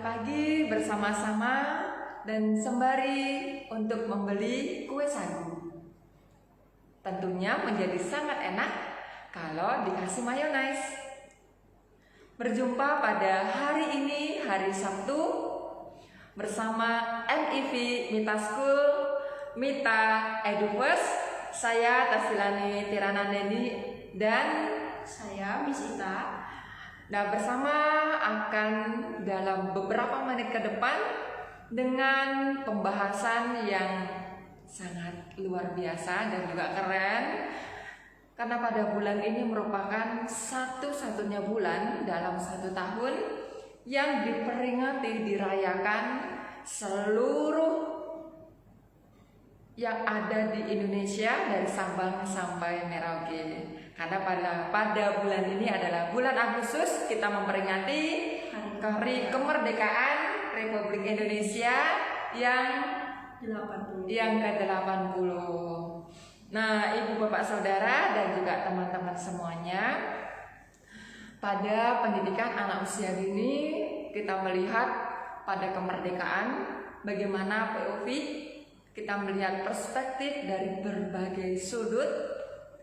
pagi bersama-sama dan sembari untuk membeli kue sagu. Tentunya menjadi sangat enak kalau dikasih mayones. Berjumpa pada hari ini, hari Sabtu, bersama MIV Mita School, Mita Edufirst. Saya Tasilani Tiranandeni dan saya Miss Ita. Nah, bersama akan dalam beberapa menit ke depan dengan pembahasan yang sangat luar biasa dan juga keren, karena pada bulan ini merupakan satu-satunya bulan dalam satu tahun yang diperingati, dirayakan seluruh yang ada di Indonesia dari Sabang sampai Merauke. Karena pada bulan ini adalah bulan Agustus, kita memperingati Hari Kemerdekaan Republik Indonesia yang ke-80. Nah, Ibu Bapak Saudara dan juga teman-teman semuanya, pada pendidikan anak usia dini kita melihat pada kemerdekaan bagaimana POV, kita melihat perspektif dari berbagai sudut.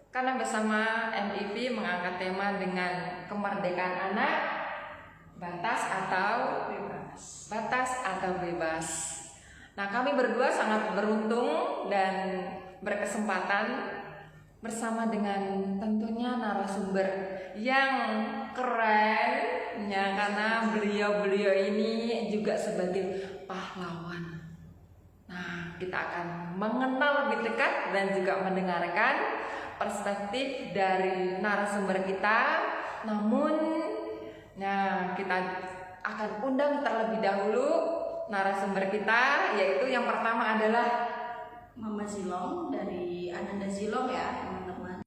Karena bersama MIV mengangkat tema dengan kemerdekaan anak, batas atau bebas. Nah, kami berdua sangat beruntung dan berkesempatan bersama dengan tentunya narasumber yang keren ya, karena beliau ini juga sebagai pahlawan. Nah, kita akan mengenal lebih dekat dan juga mendengarkan perspektif dari narasumber kita. Namun, nah, kita akan undang terlebih dahulu narasumber kita, yaitu yang pertama adalah Mama Zilong dari Ananda Zilong ya teman-teman.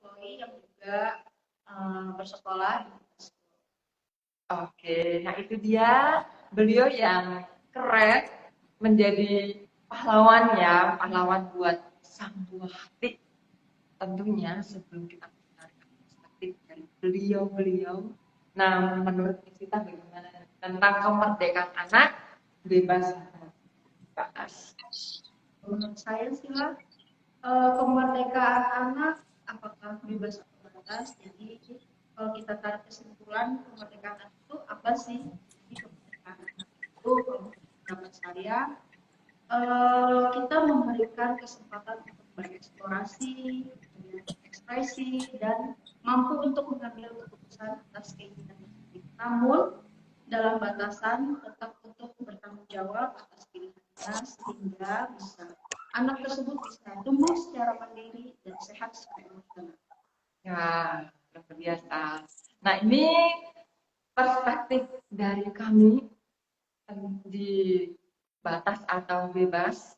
Chloe yang juga bersekolah. Oke, nah itu dia beliau yang keren menjadi pahlawan ya, pahlawan buat sang buah hati. Tentunya sebelum kita mendengarkan perspektif dari beliau, nah menurut kita bagaimana tentang kemerdekaan anak bebas bebas? Menurut saya sih lah kemerdekaan anak apakah bebas atau batas. Jadi kalau kita tarik kesimpulan kemerdekaan anak itu apa sih? Jadi kemerdekaan anak itu menurut saya kita memberikan kesempatan untuk bereksplorasi, ekspresi, dan mampu untuk mengambil keputusan atas keinginan diri. Namun dalam batasan tetap untuk bertanggung jawab atas pilihannya sehingga anak tersebut bisa tumbuh secara mandiri dan sehat secara emosional. Ya, luar biasa. Nah, ini perspektif dari kami di batas atau bebas.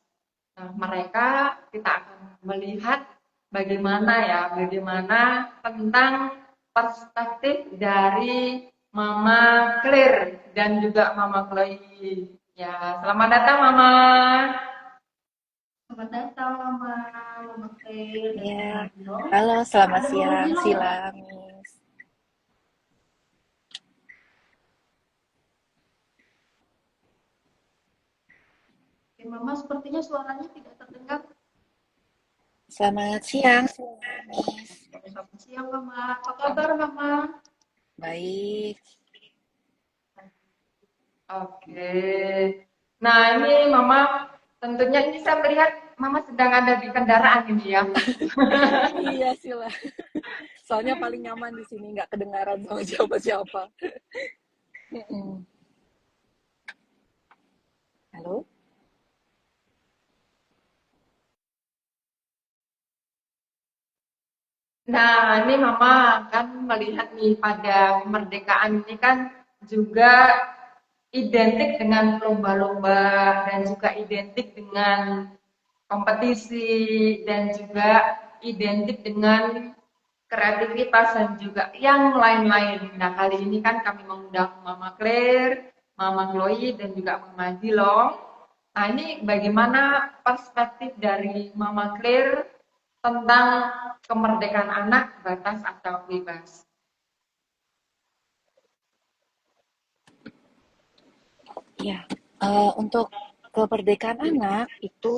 Nah, mereka kita akan melihat bagaimana tentang perspektif dari Mama Claire dan juga Mama Chloe. Ya, selamat datang Mama. Selamat datang Mama Claire. Ya, halo, selamat siang, Sila, Miss. Mama sepertinya suaranya tidak terdengar. Selamat siang, Miss. Selamat siang Mama. Apa kabar Mama? Baik. Oke. Nah, ini Mama tentunya ini saya melihat Mama sedang ada di kendaraan ini ya. Iya, Sila. Soalnya paling nyaman di sini, nggak kedengaran sama siapa-siapa. Halo? Nah, ini Mama kan melihat nih pada kemerdekaan ini kan juga identik dengan lomba-lomba dan juga identik dengan kompetisi dan juga identik dengan kreativitas dan juga yang lain-lain. Nah, kali ini kan kami mengundang Mama Claire, Mama Chloe dan juga Mama Zilong. Nah, ini bagaimana perspektif dari Mama Claire tentang kemerdekaan anak, batas atau bebas? Ya, untuk kemerdekaan anak itu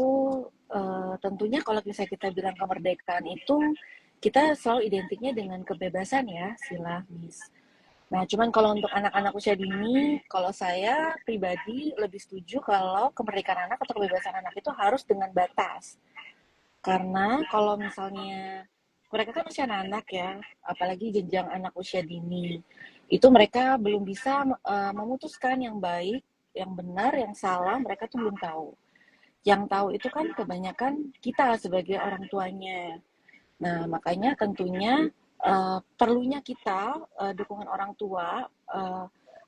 tentunya kalau bisa kita bilang kemerdekaan itu kita selalu identiknya dengan kebebasan ya, Sila, Miss. Nah, cuman kalau untuk anak-anak usia dini, kalau saya pribadi lebih setuju kalau kemerdekaan anak atau kebebasan anak itu harus dengan batas. Karena kalau misalnya mereka kan masih anak-anak ya, apalagi jenjang anak usia dini, itu mereka belum bisa memutuskan yang baik, yang benar, yang salah, mereka tuh belum tahu. Yang tahu itu kan kebanyakan kita sebagai orang tuanya. Nah, makanya tentunya perlunya kita dukungan orang tua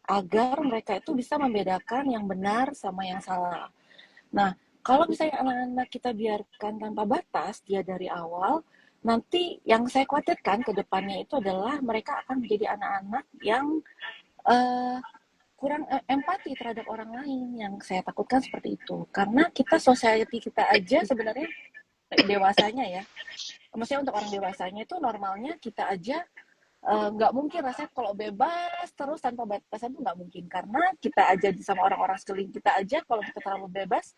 agar mereka itu bisa membedakan yang benar sama yang salah. Nah, kalau misalnya anak-anak kita biarkan tanpa batas dia dari awal, nanti yang saya khawatirkan ke depannya itu adalah mereka akan menjadi anak-anak yang eh, kurang empati terhadap orang lain. Yang saya takutkan seperti itu. Karena kita society kita aja sebenarnya dewasanya ya, maksudnya untuk orang dewasanya itu normalnya kita aja nggak mungkin rasanya kalau bebas terus tanpa batasan tuh nggak mungkin, karena kita aja sama orang-orang sekeliling kita aja kalau kita terlalu bebas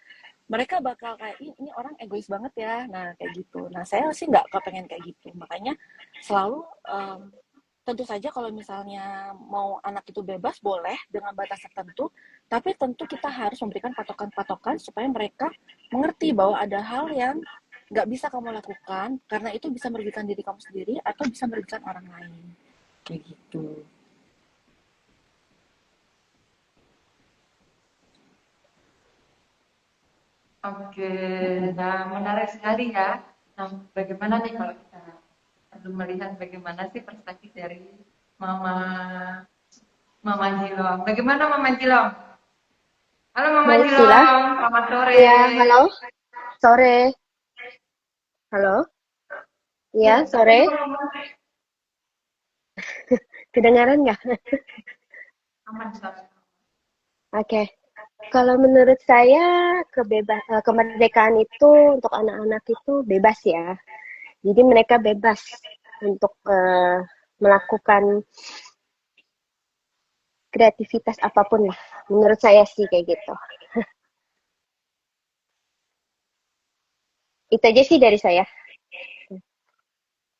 mereka bakal kayak ini orang egois banget ya, nah kayak gitu. Nah saya sih nggak kepengen kayak gitu, makanya selalu tentu saja kalau misalnya mau anak itu bebas boleh dengan batas tertentu, tapi tentu kita harus memberikan patokan-patokan supaya mereka mengerti bahwa ada hal yang nggak bisa kamu lakukan karena itu bisa merugikan diri kamu sendiri atau bisa merugikan orang lain kayak gitu. Oke, nah menarik sekali ya. Nah, bagaimana nih kalau kita perlu melihat bagaimana sih perspektif dari Mama Mama Jilong? Bagaimana Mama Jilong? Halo Mama Baik, Sila. Jilong, selamat sore. Ya, halo. Sore. Halo. Ya, Ya, tapi sore. kalau Kedengaran nggak? aman soalnya. Oke. Kalau menurut saya, kemerdekaan itu untuk anak-anak itu bebas ya. Jadi mereka bebas untuk melakukan kreativitas apapun lah. Menurut saya sih kayak gitu. Itu aja sih dari saya.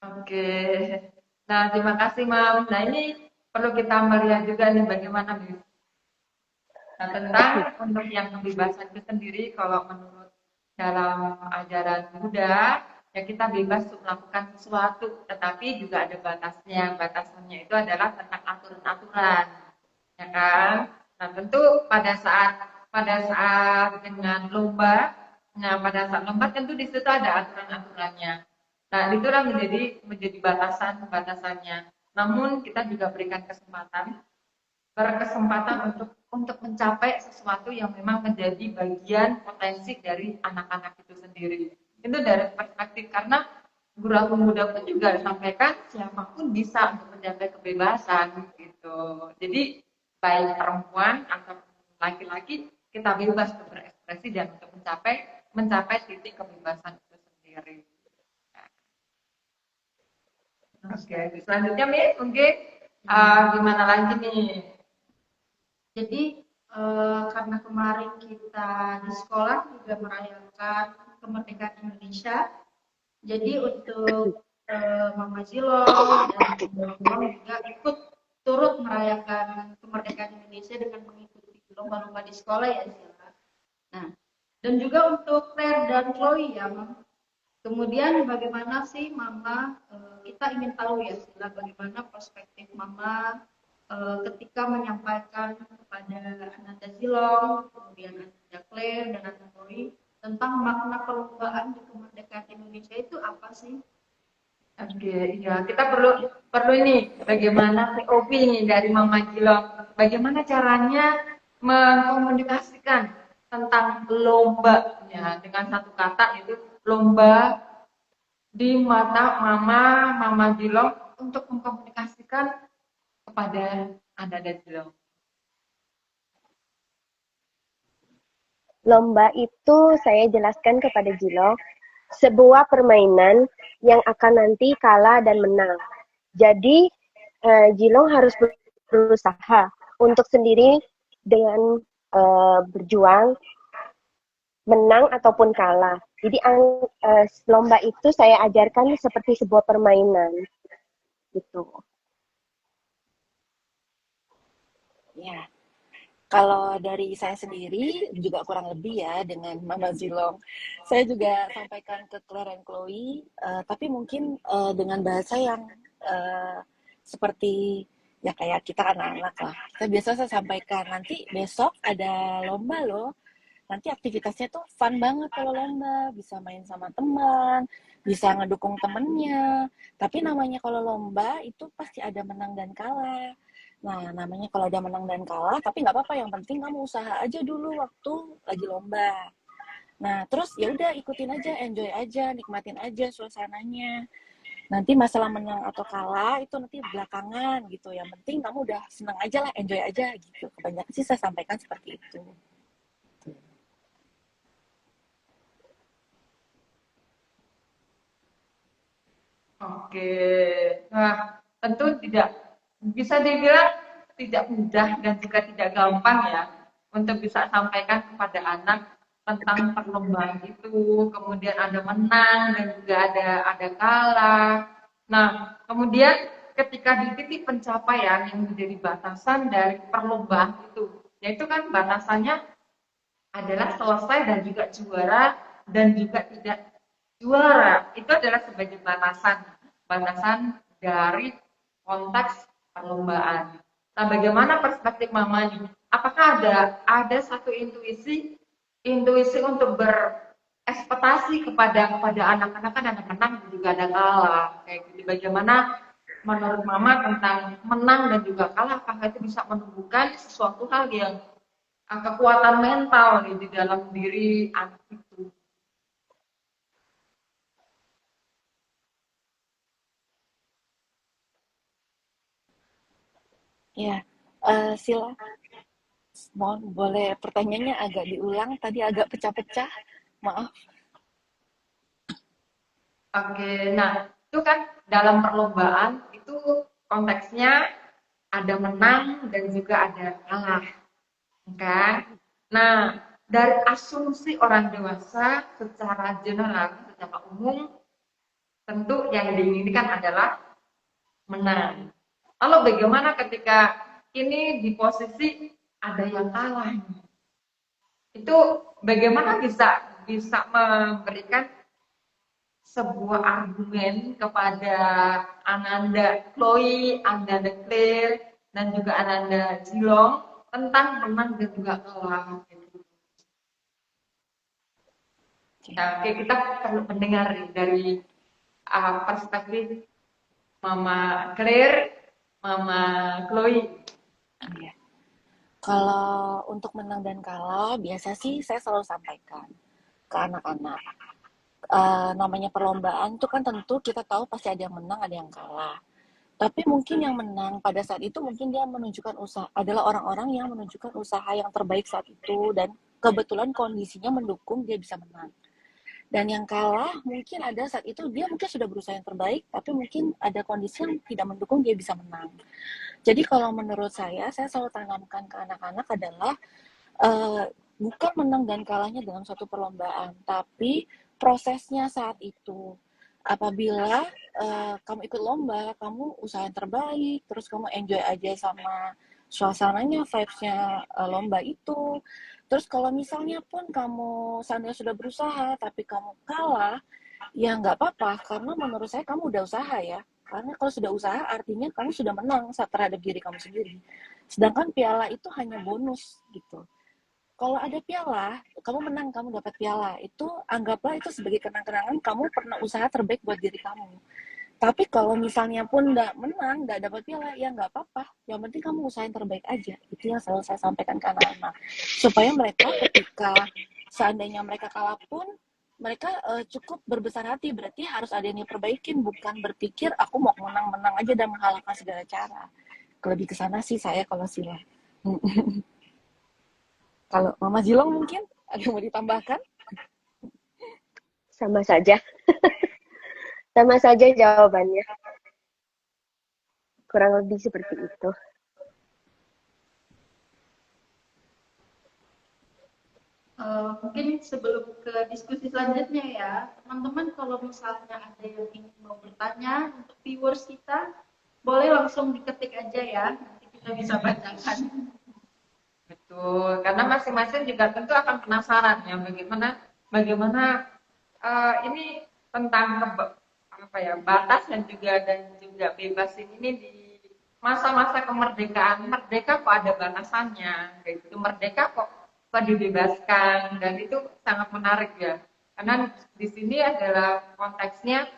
Oke. Nah, terima kasih, Mam. Nah, ini perlu kita melihat juga nih bagaimana nih. Nah, tentang untuk yang kebebasan itu sendiri, kalau menurut dalam ajaran Buddha, ya kita bebas untuk melakukan sesuatu, tetapi juga ada batasnya. Batasannya itu adalah tentang aturan-aturan, ya kan? Nah, tentu pada saat dengan lomba, nah pada saat lomba tentu di situ ada aturan-aturannya. Nah, itulah menjadi batasan-batasannya. Namun kita juga berikan berkesempatan untuk mencapai sesuatu yang memang menjadi bagian potensi dari anak-anak itu sendiri. Itu dari perspektif, karena guru agung muda pun juga disampaikan siapapun bisa untuk mencapai kebebasan gitu. Jadi baik perempuan atau laki-laki kita bebas untuk berekspresi dan untuk mencapai titik kebebasan itu sendiri. Oke, selanjutnya Mi, mungkin gimana lagi nih? Jadi karena kemarin kita di sekolah juga merayakan kemerdekaan Indonesia, jadi untuk Mama Zilong dan teman-teman juga ikut turut merayakan kemerdekaan Indonesia dengan mengikuti lomba-lomba di sekolah ya Zila. Nah, dan juga untuk Claire dan Chloe ya, Mam. Kemudian bagaimana sih Mama, kita ingin tahu ya Sila, bagaimana perspektif Mama ketika menyampaikan kepada Ananda Zilong, kemudian Ananda Claire dan Ananda Chloe tentang makna perlombaan di kemerdekaan Indonesia itu apa sih? Oke, ya kita perlu ini bagaimana POV nih dari Mama Jilong. Bagaimana caranya mengkomunikasikan tentang lomba ya dengan satu kata itu lomba di mata Mama Jilong untuk mengkomunikasikan kepada Anda dan Jilong. Lomba itu saya jelaskan kepada Jilong, sebuah permainan yang akan nanti kalah dan menang. Jadi Jilong harus berusaha untuk sendiri dengan berjuang, menang ataupun kalah. Jadi lomba itu saya ajarkan seperti sebuah permainan gitu. Ya, kalau dari saya sendiri juga kurang lebih ya dengan Mama Zilong. Saya juga sampaikan ke Claire dan Chloe, tapi mungkin dengan bahasa yang eh, seperti ya kayak kita anak-anak lah. Kita biasa saya sampaikan nanti besok ada lomba loh. Nanti aktivitasnya tuh fun banget kalau lomba, bisa main sama teman, bisa ngedukung temennya. Tapi namanya kalau lomba itu pasti ada menang dan kalah. Nah, namanya kalau ada menang dan kalah, tapi nggak apa-apa. Yang penting kamu usaha aja dulu waktu lagi lomba. Nah, terus ya udah ikutin aja, enjoy aja, nikmatin aja suasananya. Nanti masalah menang atau kalah itu nanti belakangan gitu. Yang penting kamu udah senang aja lah, enjoy aja gitu. Kebanyakan sih saya sampaikan seperti itu. Oke, nah tentu tidak bisa dibilang tidak mudah dan juga tidak gampang ya untuk bisa sampaikan kepada anak tentang perlombaan itu, kemudian ada menang dan juga ada kalah. Nah, kemudian ketika di titik pencapaian yang menjadi batasan dari perlombaan itu, yaitu kan batasannya adalah selesai dan juga juara dan juga tidak juara. Itu adalah sebagai batasan dari konteks perlombaan. Nah, bagaimana perspektif Mama nih? Apakah ada satu intuisi untuk berekspektasi kepada anak-anak, kan anak-anak juga ada kalah kayak gitu. Bagaimana menurut Mama tentang menang dan juga kalah? Apakah itu bisa menumbuhkan sesuatu hal yang kekuatan mental nih di dalam diri anak itu? Ya, Sila, mohon boleh pertanyaannya agak diulang, tadi agak pecah-pecah, maaf. Oke, nah itu kan dalam perlombaan itu konteksnya ada menang dan juga ada kalah, kan? Nah, dari asumsi orang dewasa secara general, secara umum, tentu yang diinginkan adalah menang. Lalu bagaimana ketika ini di posisi ada yang kalah? Itu bagaimana bisa bisa memberikan sebuah argumen kepada Ananda Chloe, Ananda Claire, dan juga Ananda Jilong tentang menang dan juga kalah. Nah, oke, kita perlu mendengar dari perspektif Mama Claire, Mama Chloe. Ya. Kalau untuk menang dan kalah, biasa sih saya selalu sampaikan ke anak-anak. Namanya perlombaan itu kan tentu kita tahu pasti ada yang menang, ada yang kalah. Tapi mungkin yang menang pada saat itu mungkin dia menunjukkan usaha adalah orang-orang yang menunjukkan usaha yang terbaik saat itu dan kebetulan kondisinya mendukung dia bisa menang. Dan yang kalah mungkin ada saat itu dia mungkin sudah berusaha yang terbaik, tapi mungkin ada kondisi yang tidak mendukung dia bisa menang. Jadi kalau menurut saya selalu tanamkan ke anak-anak adalah uh, bukan menang dan kalahnya dalam suatu perlombaan, tapi prosesnya saat itu. Apabila kamu ikut lomba, kamu usaha yang terbaik, terus kamu enjoy aja sama suasananya, vibes-nya lomba itu. Terus kalau misalnya pun kamu seandainya sudah berusaha, tapi kamu kalah, ya nggak apa-apa, karena menurut saya kamu udah usaha ya. Karena kalau sudah usaha, artinya kamu sudah menang terhadap diri kamu sendiri. Sedangkan piala itu hanya bonus gitu. Kalau ada piala, kamu menang, kamu dapat piala. Itu anggaplah itu sebagai kenang-kenangan kamu pernah usaha terbaik buat diri kamu. Tapi kalau misalnya pun nggak menang, nggak dapat piala, ya nggak apa-apa. Yang penting kamu usahain terbaik aja. Itu yang selalu saya sampaikan ke anak-anak. Supaya mereka ketika seandainya mereka kalah pun, mereka cukup berbesar hati. Berarti harus ada yang diperbaikin, bukan berpikir aku mau menang-menang aja dan menghalalkan segala cara. Lebih ke sana sih saya kalau Sila. Kalau Mama Zilong mungkin ada yang mau ditambahkan? Sama saja. Sama saja jawabannya. Kurang lebih seperti itu. Mungkin sebelum ke diskusi selanjutnya ya, teman-teman kalau misalnya ada yang ingin mau bertanya untuk viewers kita, boleh langsung diketik aja ya, nanti kita bisa bacakan. Betul, karena masing-masing juga tentu akan penasaran ya bagaimana ini tentang apa ya batas dan juga bebas ini di masa-masa kemerdekaan. Merdeka kok ada batasannya, kayak gitu. Merdeka kok dibebaskan, dan itu sangat menarik ya. Karena di sini adalah konteksnya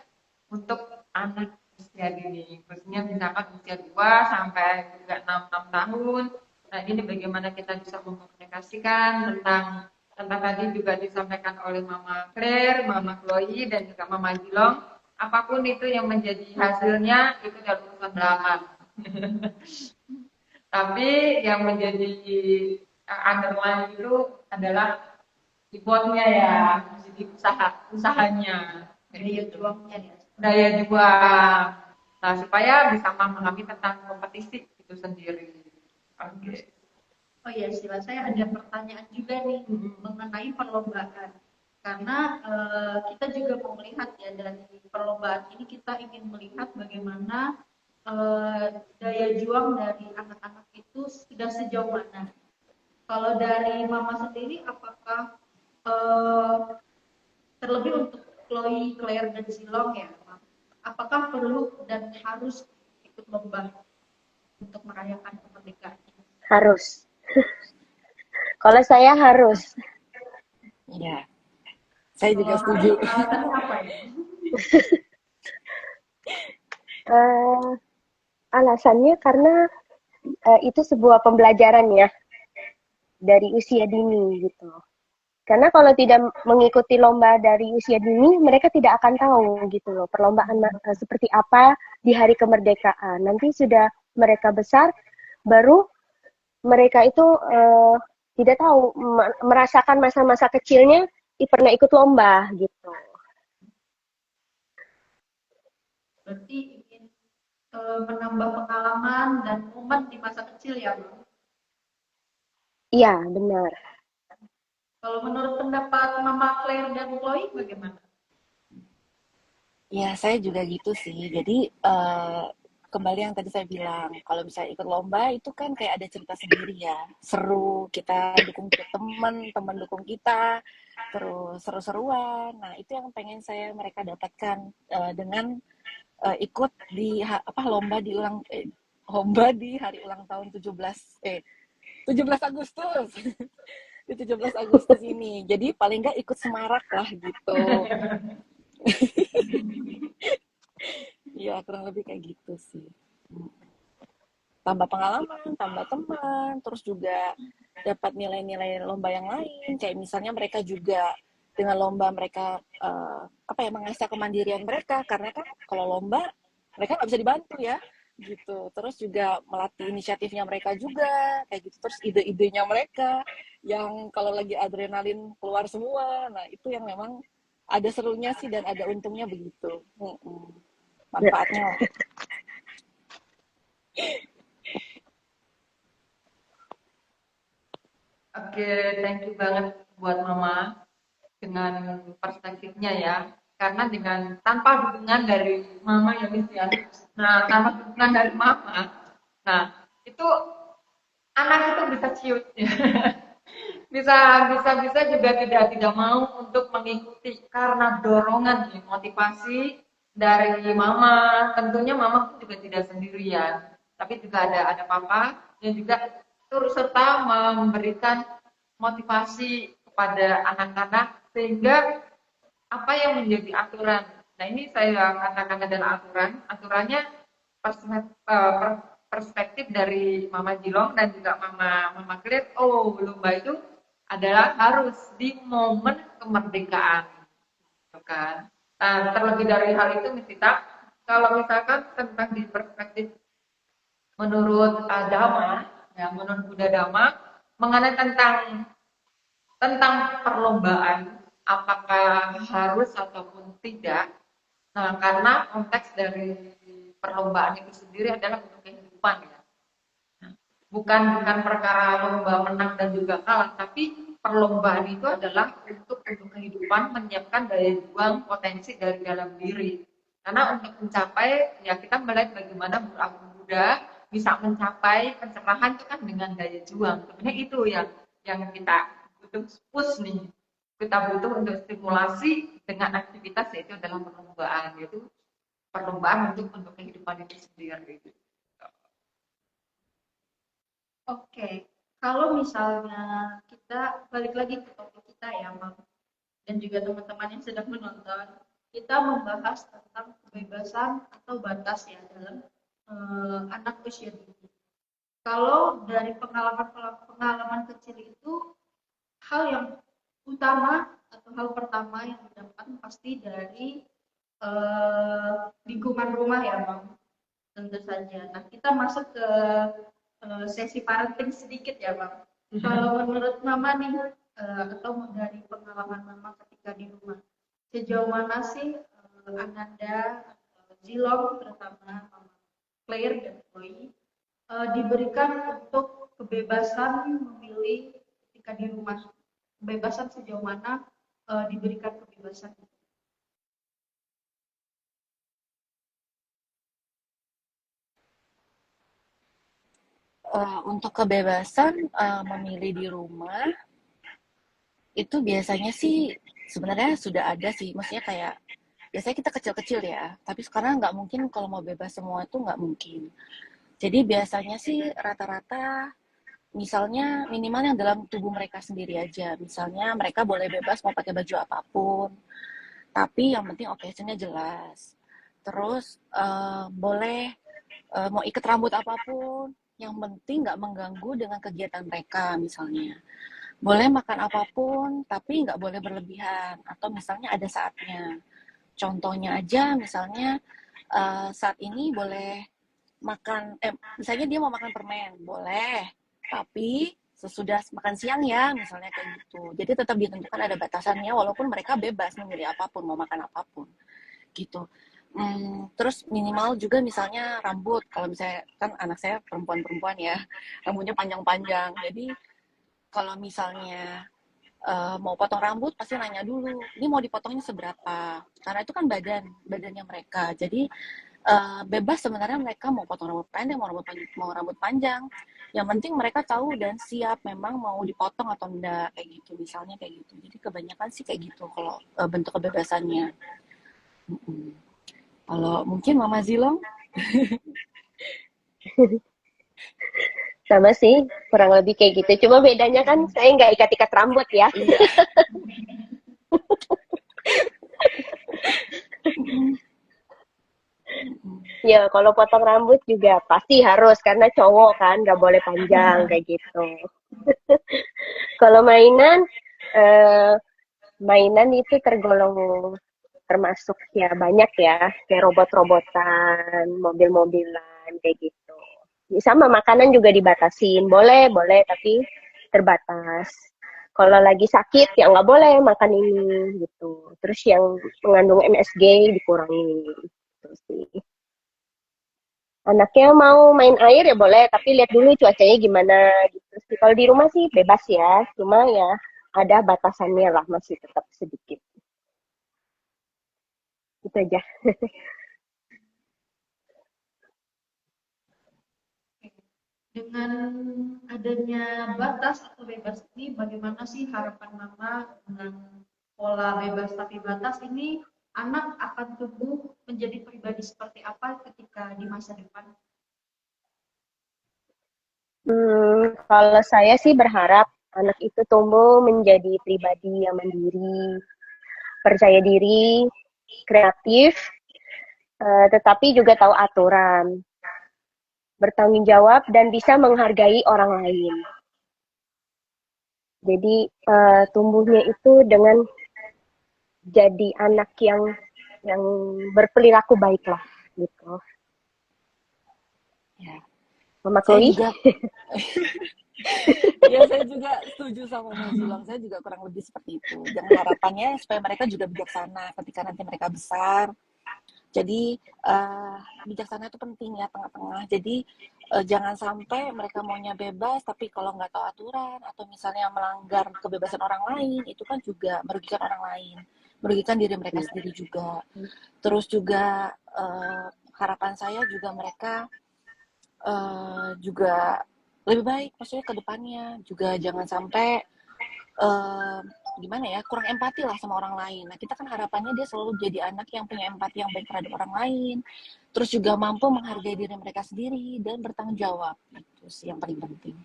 untuk anak usia dini, khususnya misalkan usia 2 sampai juga 6 tahun. Nah, ini bagaimana kita bisa mengkomunikasikan tentang tadi juga disampaikan oleh Mama Claire, Mama Chloe, dan juga Mama Jilong. Apapun itu yang menjadi hasilnya itu adalah urusan belakangan. Tapi yang menjadi underline itu adalah keyboardnya ya, jadi usahanya. Daya juangnya ya. Daya juang. Nah, supaya bisa memahami tentang kompetisi itu sendiri. Oke. Oh iya, Sila, saya ada pertanyaan juga nih mengenai perlombaan. Karena kita juga mau melihat ya dari perlombaan ini kita ingin melihat bagaimana daya juang dari anak-anak itu sudah sejauh mana. Kalau dari Mama sendiri, apakah terlebih untuk Chloe, Claire, dan Zilong ya, apakah perlu dan harus ikut lomba untuk merayakan kemerdekaan? Harus. Kalau saya harus. Iya, saya juga setuju. Alasannya apa ya? Alasannya karena itu sebuah pembelajaran ya dari usia dini gitu. Karena kalau tidak mengikuti lomba dari usia dini, mereka tidak akan tahu gitu loh perlombaan seperti apa di hari kemerdekaan. Nanti sudah mereka besar, baru mereka itu tidak tahu merasakan masa-masa kecilnya pernah ikut lomba gitu. Berarti ingin menambah pengalaman dan momen di masa kecil ya, Bang? Iya, benar. Kalau menurut pendapat Mama Claire dan Chloe bagaimana? Ya, saya juga gitu sih. Jadi, kembali yang tadi saya bilang, kalau misalnya ikut lomba itu kan kayak ada cerita sendiri ya. Seru, kita dukung teman, teman dukung kita, terus seru-seruan. Nah, itu yang pengen saya mereka dapatkan dengan ikut di lomba di hari ulang tahun 17 Agustus. Di 17 Agustus ini. Jadi paling nggak ikut semarak lah gitu. Iya, kurang lebih kayak gitu sih. Tambah pengalaman, tambah teman, terus juga dapat nilai-nilai lomba yang lain. Kayak misalnya mereka juga dengan lomba mereka mengasah kemandirian mereka, karena kan kalau lomba mereka nggak bisa dibantu ya gitu. Terus juga melatih inisiatifnya mereka juga kayak gitu. Terus ide-idenya mereka yang kalau lagi adrenalin keluar semua. Nah, itu yang memang ada serunya sih dan ada untungnya begitu. Manfaatnya lah. Oke, thank you banget buat Mama dengan perspektifnya ya. Karena tanpa dukungan dari Mama ya Miss ya. Nah, tanpa dukungan dari Mama, nah itu anak itu bisa ciut ya. bisa juga tidak mau untuk mengikuti karena dorongan motivasi dari Mama. Tentunya Mama pun juga tidak sendirian, tapi juga ada Papa dan juga turut serta memberikan motivasi kepada anak-anak sehingga apa yang menjadi aturan. Nah, ini saya katakan adalah aturannya perspektif dari Mama Jilong dan juga Mama Claire. Oh, lomba itu adalah harus di momen kemerdekaan, gitu kan. Nah, terlebih dari hal itu, Misita, kalau misalkan tentang di perspektif menurut Dhamma, ya menurut Buddha Dhamma, mengenai tentang perlombaan, apakah harus ataupun tidak. Nah, karena konteks dari perlombaan itu sendiri adalah untuk kehidupan ya. Bukan perkara lomba menang dan juga kalah, tapi perlombaan itu adalah untuk kehidupan, menyiapkan daya juang potensi dari dalam diri. Karena untuk mencapai, ya kita melihat bagaimana anak muda bisa mencapai pencerahan itu kan dengan daya juang. Sebenarnya itu yang kita butuh push nih. Kita butuh untuk stimulasi dengan aktivitas yaitu adalah perlombaan, yaitu perlombaan untuk kehidupan itu sendiri. Oke, kalau misalnya kita balik lagi ke topik kita ya, Mam, dan juga teman-teman yang sedang menonton, kita membahas tentang kebebasan atau batas ya dalam anak usia dini. Kalau dari pengalaman kecil itu, hal yang utama atau hal pertama yang didapat pasti dari lingkungan rumah ya, Mam. Tentu saja. Nah, kita masuk ke sesi parenting sedikit ya, Bang. Kalau menurut Mama nih, atau dari pengalaman Mama ketika di rumah, sejauh mana sih Ananda, Zilong, terutama Mama Claire dan Chloe, diberikan untuk kebebasan memilih ketika di rumah? Kebebasan sejauh mana diberikan kebebasan? Untuk kebebasan memilih di rumah itu biasanya sih sebenarnya sudah ada sih, maksudnya kayak biasanya kita kecil-kecil ya, tapi sekarang nggak mungkin kalau mau bebas semua itu nggak mungkin. Jadi biasanya sih rata-rata misalnya minimal yang dalam tubuh mereka sendiri aja, misalnya mereka boleh bebas mau pakai baju apapun, tapi yang penting occasion-nya jelas. Terus boleh mau ikat rambut apapun, yang penting nggak mengganggu dengan kegiatan mereka misalnya. Boleh makan apapun, tapi nggak boleh berlebihan, atau misalnya ada saatnya. Contohnya aja, misalnya saat ini boleh makan, misalnya dia mau makan permen, boleh, tapi sesudah makan siang ya, misalnya kayak gitu. Jadi tetap ditentukan ada batasannya, walaupun mereka bebas memilih apapun, mau makan apapun, gitu. Terus minimal juga misalnya rambut, kalau misalnya kan anak saya perempuan-perempuan ya, rambutnya panjang-panjang, jadi kalau misalnya mau potong rambut pasti nanya dulu, ini mau dipotongnya seberapa, karena itu kan badannya mereka, jadi bebas sebenarnya mereka mau potong rambut pendek, mau rambut panjang, yang penting mereka tahu dan siap memang mau dipotong atau enggak, kayak gitu, misalnya kayak gitu. Jadi kebanyakan sih kayak gitu kalau bentuk kebebasannya. Kalau mungkin Mama Zilong? Sama sih, kurang lebih kayak gitu. Cuma bedanya kan saya nggak ikat-ikat rambut ya. Iya. Ya, kalau potong rambut juga pasti harus karena cowok kan nggak boleh panjang kayak gitu. Kalau eh, mainan itu tergolong termasuk ya banyak ya, kayak robot-robotan, mobil-mobilan kayak gitu. Ya, sama makanan juga dibatasin, boleh boleh tapi terbatas. Kalau lagi sakit ya nggak boleh makan ini gitu. Terus yang mengandung MSG dikurangi. Gitu sih. Anaknya mau main air ya boleh, tapi lihat dulu cuacanya gimana gitu sih. Kalau di rumah sih bebas ya, cuma ya ada batasannya lah, masih tetap sedikit. Itu aja. Dengan adanya batas atau bebas ini, bagaimana sih harapan Mama dengan pola bebas tapi batas ini, anak akan tumbuh menjadi pribadi seperti apa ketika di masa depan? Kalau saya sih berharap anak itu tumbuh menjadi pribadi yang mandiri, percaya diri, kreatif, tetapi juga tahu aturan, bertanggung jawab, dan bisa menghargai orang lain. Jadi tumbuhnya itu dengan jadi anak yang berperilaku baik lah gitu. Ya. Mama Saya Chloe? juga ya, saya juga setuju sama Mas Zilong. Saya juga kurang lebih seperti itu. Dan harapannya supaya mereka juga bijaksana ketika nanti mereka besar. Jadi bijaksana itu penting ya, tengah-tengah. Jadi jangan sampai mereka maunya bebas, tapi kalau nggak tahu aturan atau misalnya melanggar kebebasan orang lain, itu kan juga merugikan orang lain, merugikan diri mereka sendiri juga. Terus juga harapan saya juga mereka juga lebih baik, maksudnya ke depannya juga jangan sampai gimana ya, kurang empati lah sama orang lain. Nah, kita kan harapannya dia selalu jadi anak yang punya empati yang baik terhadap orang lain, terus juga mampu menghargai diri mereka sendiri dan bertanggung jawab. Itu sih yang paling penting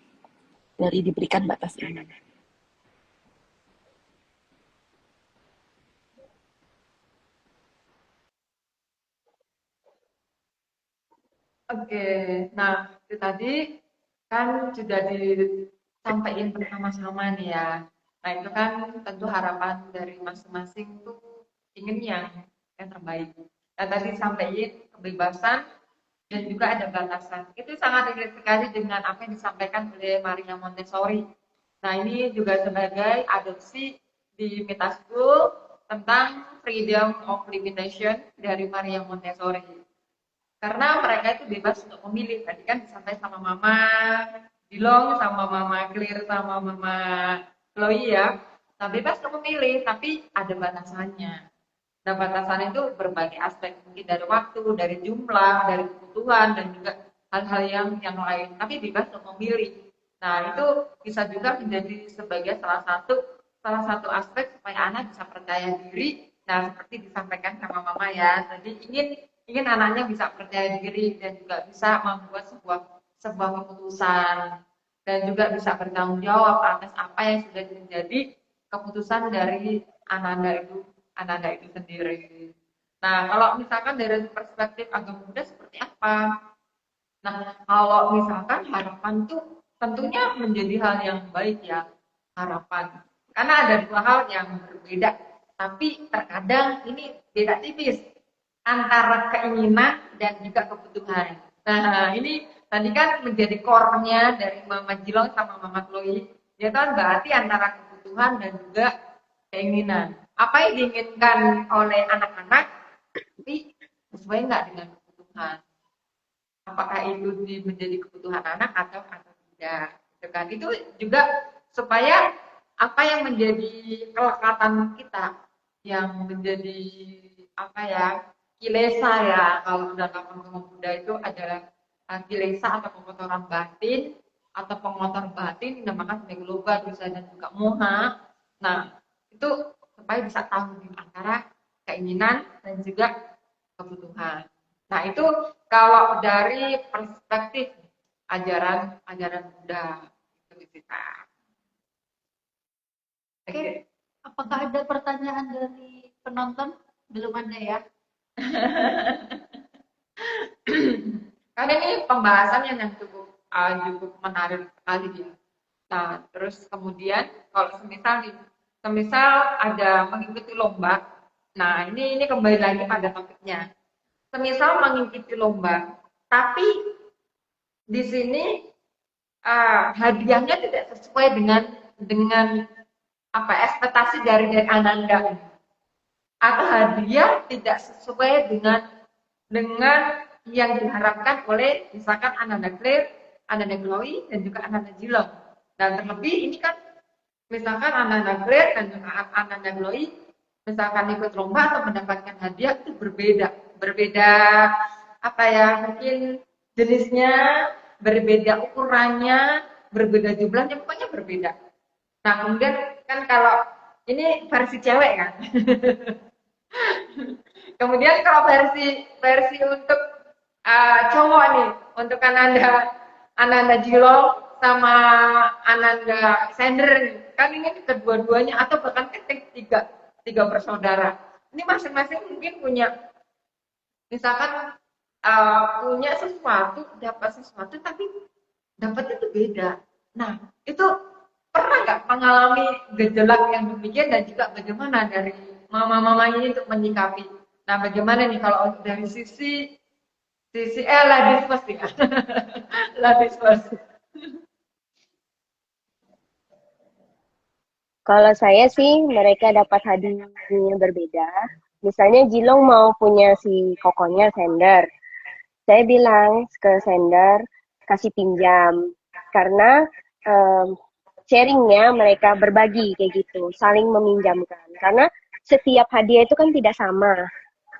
dari diberikan batas ini. Oke, nah itu tadi kan sudah disampaikan bersama-sama nih ya. Nah itu kan tentu harapan dari masing-masing tuh ingin yang terbaik. Dan tadi disampaikan kebebasan dan juga ada batasan. Itu sangat relate sekali dengan apa yang disampaikan oleh Maria Montessori. Nah ini juga sebagai adopsi di Meta School tentang freedom of limitation dari Maria Montessori. Karena mereka itu bebas untuk memilih. Tadi kan disampaikan sama Mama Dilong, sama Mama Clear, sama Mama Chloe ya. Nah, bebas untuk memilih, tapi ada batasannya. Nah, batasannya itu berbagai aspek, mungkin dari waktu, dari jumlah, dari kebutuhan, dan juga hal-hal yang lain. Tapi bebas untuk memilih. Nah, itu bisa juga menjadi sebagai salah satu aspek supaya anak bisa percaya diri. Nah, seperti disampaikan sama Mama ya, tadi ingin anaknya bisa percaya diri dan juga bisa membuat sebuah keputusan dan juga bisa bertanggung jawab atas apa yang sudah menjadi keputusan dari Ananda itu sendiri. Nah, kalau misalkan dari perspektif agama Buddha seperti apa? Nah, kalau misalkan harapan itu tentunya menjadi hal yang baik ya, harapan. Karena ada dua hal yang berbeda, tapi terkadang ini beda tipis antara keinginan dan juga kebutuhan. Nah, ini tadi kan menjadi core-nya dari Mama Jilong sama Mama Chloe. Dia kan berarti antara kebutuhan dan juga keinginan. Apa yang diinginkan oleh anak-anak, tapi sesuai nggak dengan kebutuhan. Apakah itu menjadi kebutuhan anak atau tidak. Gitu kan. Itu juga supaya apa yang menjadi kelekatan kita, yang menjadi apa ya, kilesa ya, kalau dalam agama Buddha itu adalah kilesa atau pengotoran batin atau pengotor batin dinamakan sebagai loba, dosa dan juga moha. Nah, itu supaya bisa tahu di antara keinginan dan juga kebutuhan. Nah, itu kalau dari perspektif ajaran Buddha itu kita. Oke, apakah ada pertanyaan dari penonton? Belum ada ya? Karena ini pembahasan yang cukup menarik sekali ya. Nah, terus kemudian kalau semisal ada mengikuti lomba. Nah, ini kembali lagi pada topiknya. Semisal mengikuti lomba, tapi di sini hadiahnya tidak sesuai dengan apa ekspektasi dari Ananda, atau hadiah tidak sesuai dengan yang diharapkan oleh misalkan Ananda Clear, Ananda Chloe, dan juga Ananda Jilong. Dan terlebih ini kan misalkan Ananda Clear dan juga Ananda Chloe misalkan ikut lomba atau mendapatkan hadiah itu berbeda apa ya, mungkin jenisnya, berbeda ukurannya, berbeda jumlahnya, pokoknya berbeda. Nah, kemudian kan kalau ini versi cewek kan. Kemudian kalau versi untuk cowok nih, untuk Ananda Jilo sama Ananda Sender, kan ini kedua-duanya atau bahkan tiga bersaudara. Ini masing-masing mungkin punya, misalkan punya sesuatu, dapat sesuatu, tapi dapatnya itu beda. Nah, itu pernah nggak mengalami gejolak yang demikian dan juga bagaimana dari mama-mama ini untuk menyikapi? Nah, bagaimana nih kalau dari sisi ladies first ya, ladies first. Kalau saya sih mereka dapat hadiah yang berbeda. Misalnya Jilong mau punya si kokonya sender. Saya bilang ke sender, kasih pinjam. Karena sharingnya mereka berbagi kayak gitu, saling meminjamkan. Karena setiap hadiah itu kan tidak sama.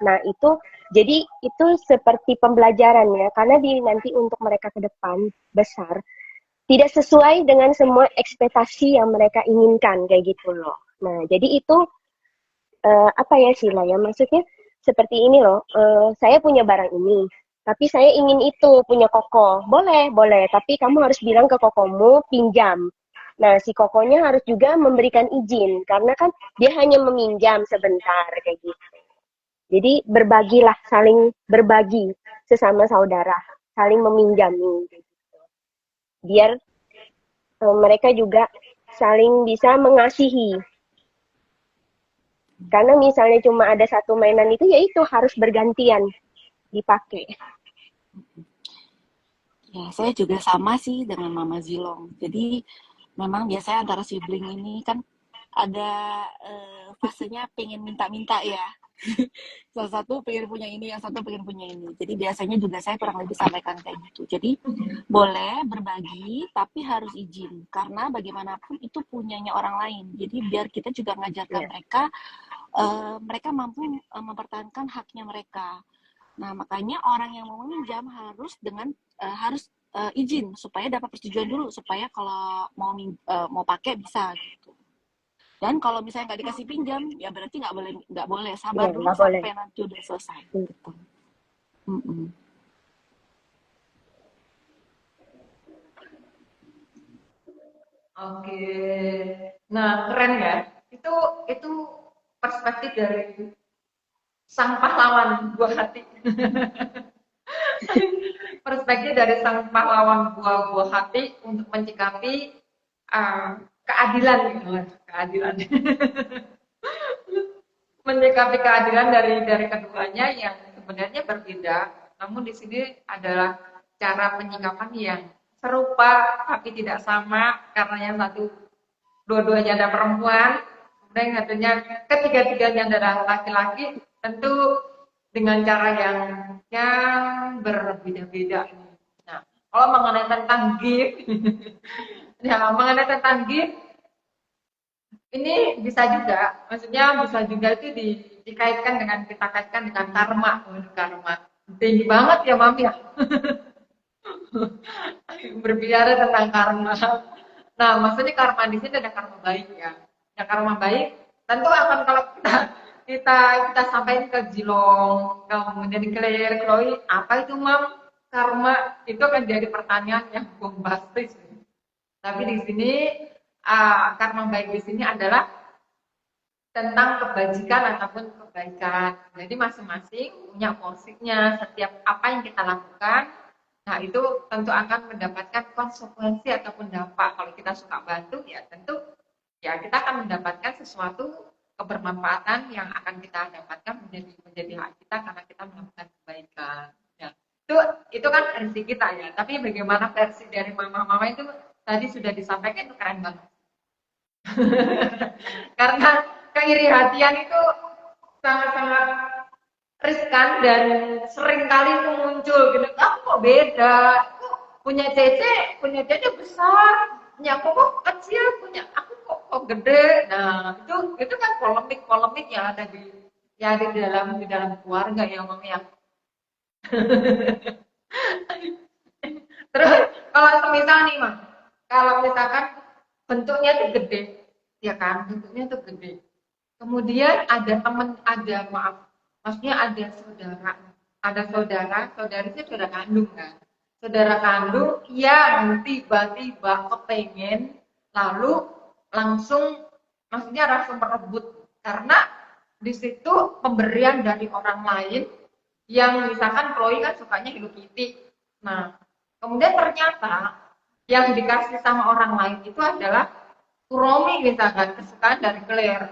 Nah itu, jadi itu seperti pembelajaran ya, karena nanti untuk mereka ke depan besar, tidak sesuai dengan semua ekspektasi yang mereka inginkan kayak gitu loh. Nah jadi itu apa ya Sila ya, maksudnya seperti ini loh, saya punya barang ini, tapi saya ingin itu punya koko, boleh, boleh, tapi kamu harus bilang ke kokomu pinjam. Nah, si kokonya harus juga memberikan izin, karena kan dia hanya meminjam sebentar, kayak gitu. Jadi berbagilah, saling berbagi sesama saudara, saling meminjami, gitu. Biar mereka juga saling bisa mengasihi. Karena misalnya cuma ada satu mainan itu, ya itu harus bergantian dipakai. Ya, saya juga sama sih dengan Mama Zilong. Jadi memang biasanya antara sibling ini kan ada fasenya pengen minta-minta ya. Salah satu pengen punya ini, yang satu pengen punya ini. Jadi biasanya juga saya kurang lebih sampaikan kayak gitu. Jadi boleh berbagi, tapi harus izin. Karena bagaimanapun itu punyanya orang lain. Jadi biar kita juga ngajarkan mereka, mereka mampu mempertahankan haknya mereka. Nah, makanya orang yang mau meminjam harus izin supaya dapat persetujuan dulu supaya kalau mau pakai bisa gitu. Dan kalau misalnya nggak dikasih pinjam, ya berarti nggak boleh sabar Ya, dulu nggak boleh. sampai nanti udah selesai. Gitu. Oke. Nah, keren ya. Itu perspektif dari sang pahlawan buah hati. Perspektif dari sang pahlawan buah hati untuk mencikapi keadilan gitu lah, keadilan. Menyikapi keadilan dari keduanya yang sebenarnya berbeda, namun di sini adalah cara penyikapan yang serupa tapi tidak sama karena yang satu dua-duanya ada perempuan, kemudian yang satunya ketiga-tiganya adalah laki-laki, tentu dengan cara yang berbeda-beda. Nah, kalau mengenai tentang gift, ya mengenai tentang gift ini bisa juga, maksudnya bisa juga itu dikaitkan dengan kita kaitkan dengan karma, karma tinggi banget ya Mami ya. Berbicara tentang karma. Nah, maksudnya karma di sini ada karma baik ya. Yang karma baik tentu akan kalau kita sampaikan ke Jilong, kemudian ke Chloe, apa itu Mam? Karma itu akan jadi pertanyaan yang bombastis. Tapi di sini karma baik di sini adalah tentang kebajikan ataupun kebaikan. Jadi masing-masing punya porsinya. Setiap apa yang kita lakukan, nah itu tentu akan mendapatkan konsekuensi ataupun dampak. Kalau kita suka bantu, ya tentu ya kita akan mendapatkan sesuatu kebermanfaatan yang akan kita dapatkan menjadi hak kita karena kita melakukan kebaikan. Ya, itu kan versi kita ya. Tapi bagaimana versi dari mama-mama itu tadi sudah disampaikan, itu keren banget. Karena keiri hatian itu sangat-sangat riskan dan sering kali itu muncul gitu. Aku kok beda? Punya Cece besar, punya aku kok kecil, punya aku kok gede. Nah, itu kan polemik yang ada di dalam keluarga ya, Mami ya. Terus kalau semisal nih, Mam, kalau misalkan bentuknya tuh gede, ya kan, bentuknya tuh gede. Kemudian maksudnya ada saudari itu saudara kandung kan. Saudara kandung yang tiba-tiba kepengen, lalu langsung, maksudnya langsung merebut, karena di situ pemberian dari orang lain, yang misalkan Chloe kan sukanya Hello Kitty. Nah, kemudian ternyata yang dikasih sama orang lain itu adalah Kuromi misalkan, kesukaan dari Claire.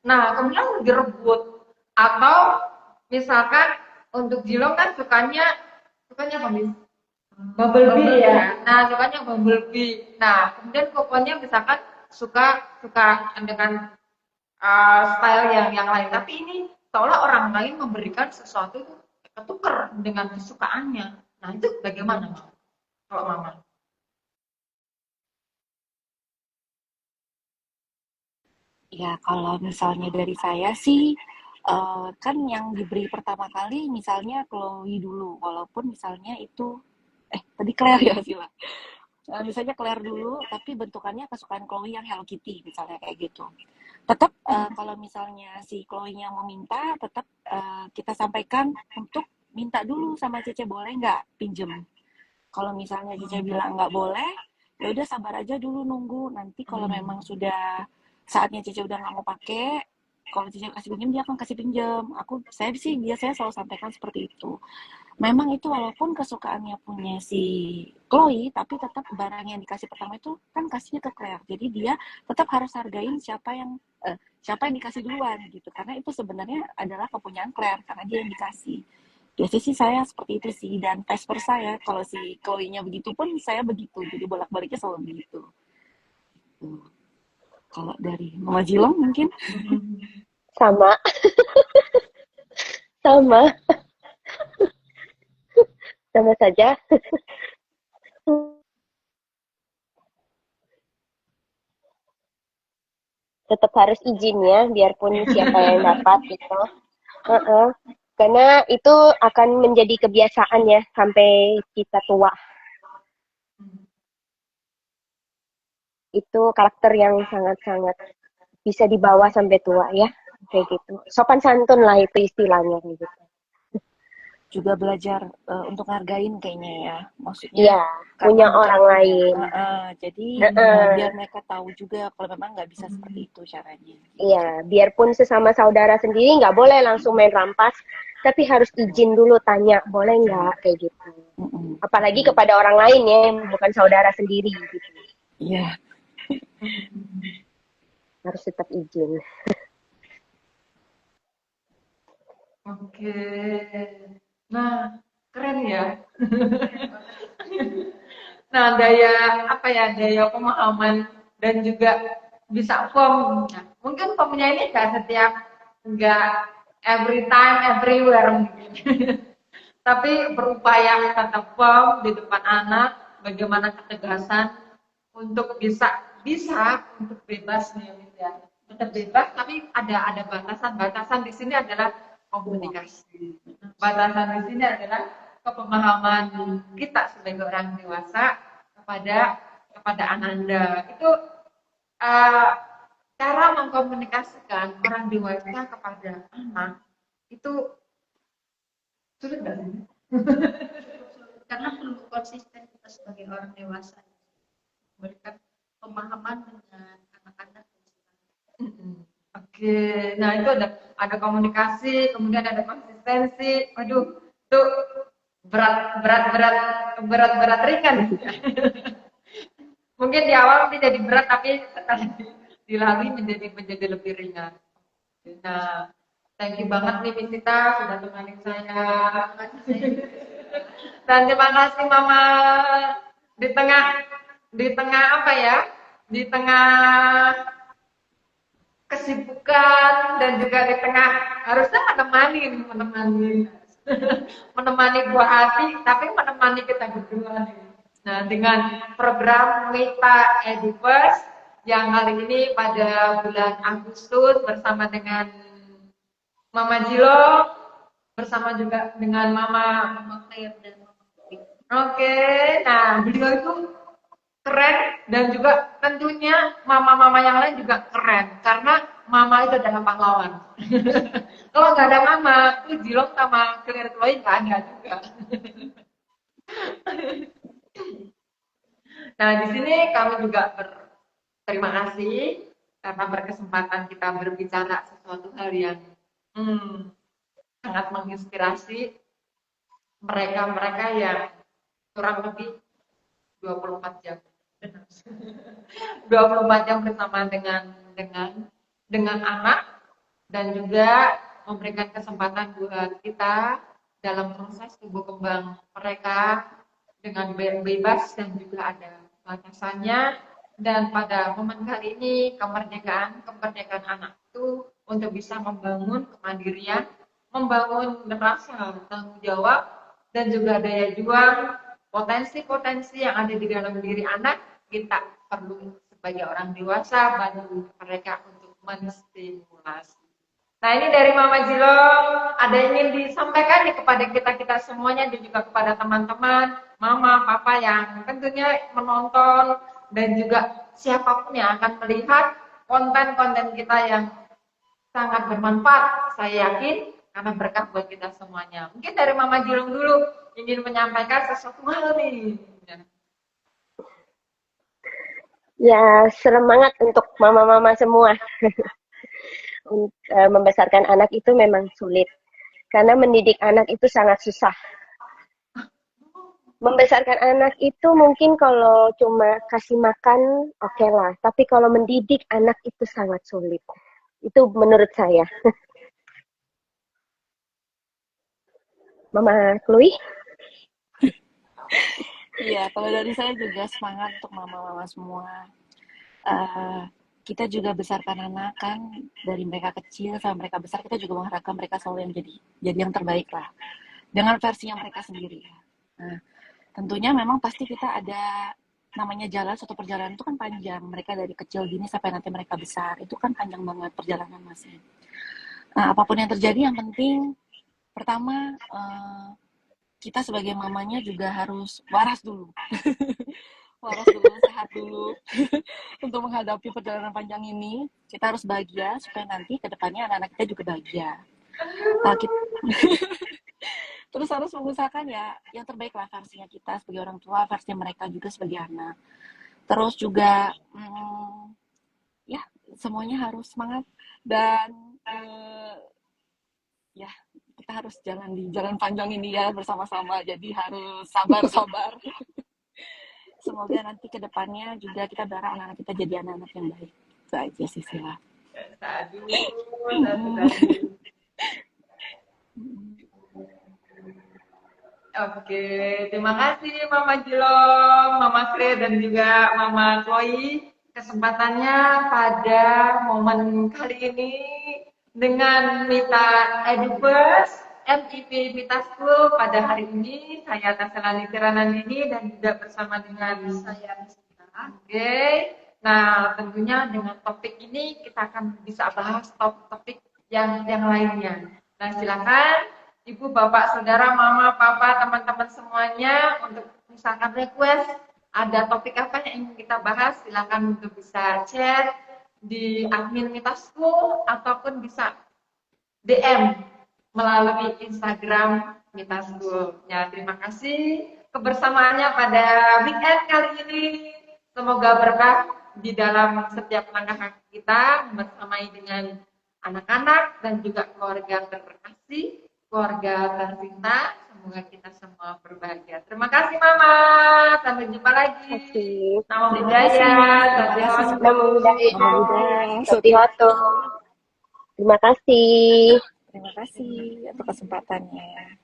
Nah, kemudian direbut. Atau misalkan untuk Jilong kan sukanya apa Miss? Bumblebee ya. Nah, sukanya Bumblebee. Nah, kemudian kokonya misalkan suka dengan style yang lain. Tapi ini seolah orang lain memberikan sesuatu itu ketukar dengan kesukaannya. Nah itu bagaimana Mama? Kalau Mama? Ya, kalau misalnya dari saya sih, kan yang diberi pertama kali misalnya Chloe dulu, walaupun misalnya itu, tadi Claire ya Sila? Misalnya Claire dulu, tapi bentukannya kesukaan Chloe yang Hello Kitty, misalnya kayak gitu. Tetap kalau misalnya si Chloe-nya mau minta, tetap kita sampaikan untuk minta dulu sama Cece, boleh nggak pinjem. Kalau misalnya Cece bilang nggak boleh, ya udah sabar aja dulu nunggu. Nanti kalau memang sudah saatnya Cece udah nggak mau pakai, kalau Cece kasih pinjam dia akan kasih pinjam. Saya sih biasanya selalu sampaikan seperti itu. Memang itu walaupun kesukaannya punya si Chloe, tapi tetap barang yang dikasih pertama itu kan kasihnya ke Claire. Jadi dia tetap harus hargain siapa yang dikasih duluan gitu. Karena itu sebenarnya adalah kepunyaan Claire karena dia yang dikasih. Biasanya sih saya seperti itu sih, dan vice versa ya. Kalau si Chloe-nya begitu pun saya begitu. Jadi bolak-baliknya selalu begitu. Kalau dari Mama Jilong mungkin? Sama, sama, sama saja. Tetap harus izin ya, biarpun siapa yang dapat gitu. Heeh. Karena itu akan menjadi kebiasaan ya sampai kita tua. Itu karakter yang sangat-sangat bisa dibawa sampai tua ya, kayak gitu. Sopan santun lah itu istilahnya gitu. Juga belajar untuk ngargain kayaknya ya, maksudnya Iya, punya bukan orang lain. jadi biar mereka tahu juga kalau memang nggak bisa seperti itu caranya. Iya, biarpun sesama saudara sendiri nggak boleh langsung main rampas, tapi harus izin dulu, tanya boleh nggak kayak gitu. Apalagi kepada orang lain ya, bukan saudara sendiri gitu. Iya. Harus tetap izin. Oke. Nah, keren ya. Nah, daya pemahaman dan juga bisa firm. Nah, mungkin firmnya ini nggak every time, everywhere mungkin. Tapi berupaya tetap firm di depan anak, bagaimana ketegasan untuk bisa untuk bebas nih ya. Tetap bebas, tapi ada batasan. Batasan di sini adalah komunikasi. Batasan di sini adalah kepemahaman kita sebagai orang dewasa kepada Ananda. Itu cara mengkomunikasikan orang dewasa kepada anak itu sulit nggak sih? Karena perlu konsisten kita sebagai orang dewasa memberikan pemahaman dengan anak-anak. Oke, nah itu ada komunikasi, kemudian ada konsistensi. Waduh, itu berat ringan. Mungkin di awal ini jadi berat, tapi setelah dilalui menjadi lebih ringan. Nah, thank you banget nih Misita sudah temani saya. Dan terima kasih Mama di tengah apa ya? Di tengah kesibukan dan juga di tengah harusnya menemani buah hati, tapi menemani kita berdua nih. Nah, dengan program Mita Eduvers yang kali ini pada bulan Agustus bersama dengan Mama Jilo, bersama juga dengan Mama Claire dan Mama Kopi. Oke, nah beliau itu keren dan juga tentunya mama-mama yang lain juga keren karena mama itu adalah pahlawan. Kalau nggak ada mama, tuh Jilong sama Claire Chloe nggak ada juga. Nah, di sini kami juga berterima kasih karena berkesempatan kita berbicara sesuatu hal yang sangat menginspirasi mereka-mereka yang kurang lebih 24 jam. 24 jam bersama dengan anak dan juga memberikan kesempatan buat kita dalam proses tumbuh kembang mereka dengan bebas dan juga ada batasannya. Dan pada momen kali ini kemerdekaan anak itu untuk bisa membangun kemandirian, membangun rasa tanggung jawab, dan juga daya juang, potensi-potensi yang ada di dalam diri anak, kita perlu sebagai orang dewasa bantu mereka untuk menstimulasi. Nah, ini dari Mama Jilong, ada yang ingin disampaikan nih kepada kita semuanya dan juga kepada teman-teman, Mama, Papa yang tentunya menonton dan juga siapapun yang akan melihat konten-konten kita yang sangat bermanfaat, saya yakin karena berkah buat kita semuanya. Mungkin dari Mama Jilong dulu ingin menyampaikan sesuatu hal nih. Ya, semangat untuk mama-mama semua. Membesarkan anak itu memang sulit. Karena mendidik anak itu sangat susah. Membesarkan anak itu mungkin kalau cuma kasih makan, oke lah. Tapi kalau mendidik anak itu sangat sulit. Itu menurut saya. Mama Chloe? Iya, kalau dari saya juga semangat untuk mama-mama semua. Kita juga besarkan anak kan dari mereka kecil sampai mereka besar, kita juga mengharapkan mereka selalu yang jadi yang terbaik lah dengan versi yang mereka sendiri. Nah, tentunya memang pasti kita ada namanya jalan, satu perjalanan itu kan panjang. Mereka dari kecil gini sampai nanti mereka besar, itu kan panjang banget perjalanan masih. Nah, apapun yang terjadi, yang penting pertama kita sebagai mamanya juga harus waras dulu. Waras dulu, sehat dulu untuk menghadapi perjalanan panjang ini. Kita harus bahagia supaya nanti ke depannya anak-anak kita juga bahagia. Terus harus mengusahakan ya yang terbaik lah versinya kita sebagai orang tua, versinya mereka juga sebagai anak. Terus juga ya semuanya harus semangat dan ya kita harus jalan di jalan panjang ini ya bersama-sama. Jadi harus sabar-sabar. Semoga nanti ke depannya juga kita berharap anak-anak kita jadi anak-anak yang baik. Itu aja sih, Sila. Oke, terima kasih Mama Jilong, Mama Kre, dan juga Mama Chloe kesempatannya pada momen kali ini dengan Mita Edubers MIP Mita School pada hari ini. Saya Tasselani Tiranandini dan juga bersama dengan Saya Rizka. Oke, nah tentunya dengan topik ini kita akan bisa bahas topik-topik yang lainnya. Nah silakan Ibu, Bapak, Saudara, Mama, Papa, teman-teman semuanya untuk misalkan request ada topik apa yang ingin kita bahas, silakan untuk bisa chat di admin Mita School ataupun bisa DM melalui Instagram Mita School. Ya, terima kasih kebersamaannya pada weekend kali ini. Semoga berkah di dalam setiap langkah kita bersamai dengan anak-anak dan juga keluarga terkasih, keluarga tercinta. Semoga kita semua berbahagia. Terima kasih Mama. Sampai jumpa lagi. Nama budaya, Sotihoto. Terima kasih. Terima kasih atas kesempatannya.